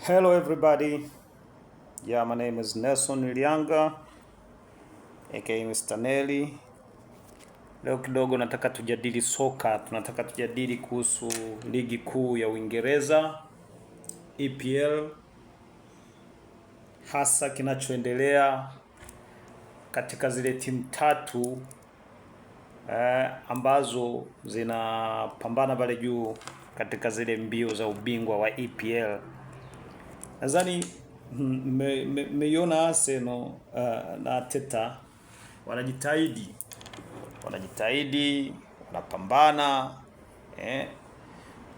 Hello everybody. Yeah, my name is Nelson Ilianga aka Mr. Nelly. Leo kidogo nataka tujadili soka, tunataka tujadili kuhusu ligi kuu ya Uingereza EPL, hasa kinachoendelea katika zile timu tatu ambazo zinapambana pale juu katika zile mbio za ubingwa wa EPL. Nadhani mmeiona Arsenal na Arteta wanajitahidi, wanapambana,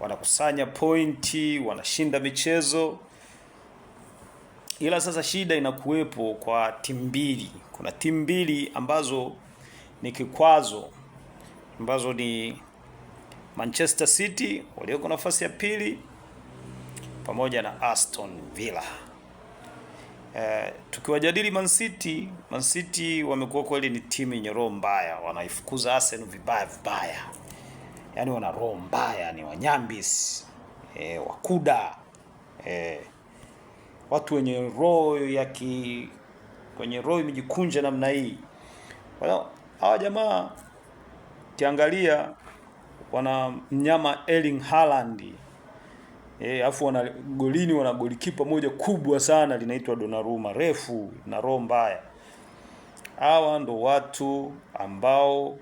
wanakusanya pointi, wanashinda michezo. Ila sasa shida inakuwepo kwa timu mbili. Kuna timu mbili ambazo ni kikwazo, ambazo ni Manchester City walioko nafasi ya pili pamoja na Aston Villa. Tukiwajadili Man City wamekuwa kweli ni timu yenye roho mbaya, wanaifukuza Arsenal vibaya. Yaani wana roho mbaya, ni wanyambis, wakuda, watu wenye roho kwenye roho imejikunja namna hii. Hawa jamaa kiangalia wana mnyama Erling Haaland. Afu wana golikipa moja kubwa sana linaitwa Donnarumma, refu na roho mbaya. Hawa ndo watu ambao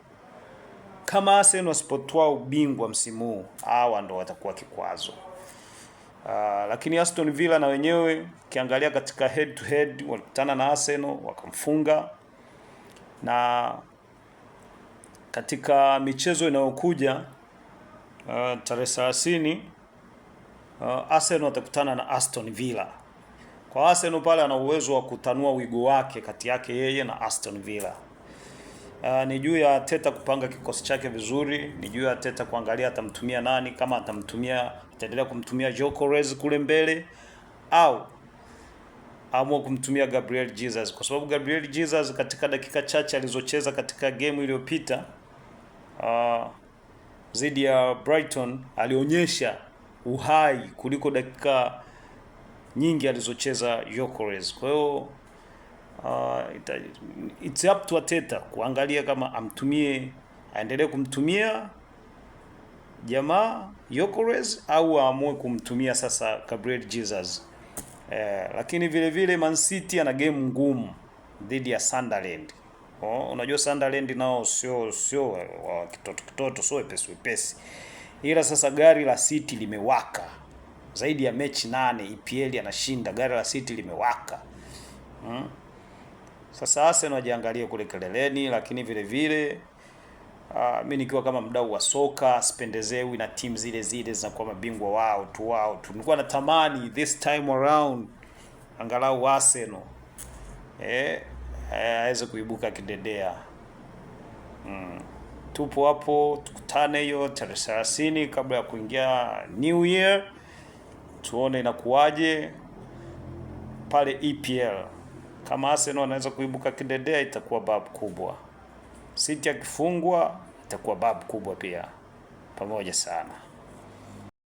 kama Arsenal wasipotoa ubingwa msimu huu, hawa ndo watakuwa kikwazo. Lakini Aston Villa na wenyewe kiangalia katika head to head walikutana na Arsenal wakamfunga, na katika michezo inayokuja tarehe 30 Arsenal watakutana na Aston Villa. Kwa Arsenal pale ana uwezo wa kutanua wigo wake kati yake yeye na Aston Villa. Ni juu ya Arteta kupanga kikosi chake vizuri, ni juu ya Arteta kuangalia atamtumia nani, kama ataendelea kumtumia Gyökeres kule mbele au amua kumtumia Gabriel Jesus, kwa sababu Gabriel Jesus katika dakika chache alizocheza katika game iliyopita dhidi ya Brighton alionyesha uhai kuliko dakika nyingi alizocheza Gyökeres. Kwa hiyo it's up to Arteta kuangalia kama aendelee kumtumia jamaa Gyökeres au aamue kumtumia sasa Gabriel Jesus. Lakini vile vile Man City ana game ngumu dhidi ya Sunderland. Unajua Sunderland nao sio kitoto, sio wepesi. Ila sasa gari la City limewaka. Zaidi ya mechi 8 EPL anashinda, gari la City limewaka. Sasa Arsenal wajiangalie kule keleleni, lakini vile vile mimi nikiwa kama mdau wa soka sipendezewi na timu zile zinakuwa mabingwa wao tu. Nilikuwa natamani this time around angalau Arsenal aweze kuibuka kidedea. Tupo hapo, tukutane hiyo tarehe 30 kabla ya kuingia New Year, tuone inakuwaje pale EPL. Kama Arsenal anaweza kuibuka kidedea itakuwa babu kubwa. City akifungwa itakuwa babu kubwa pia. Pamoja sana.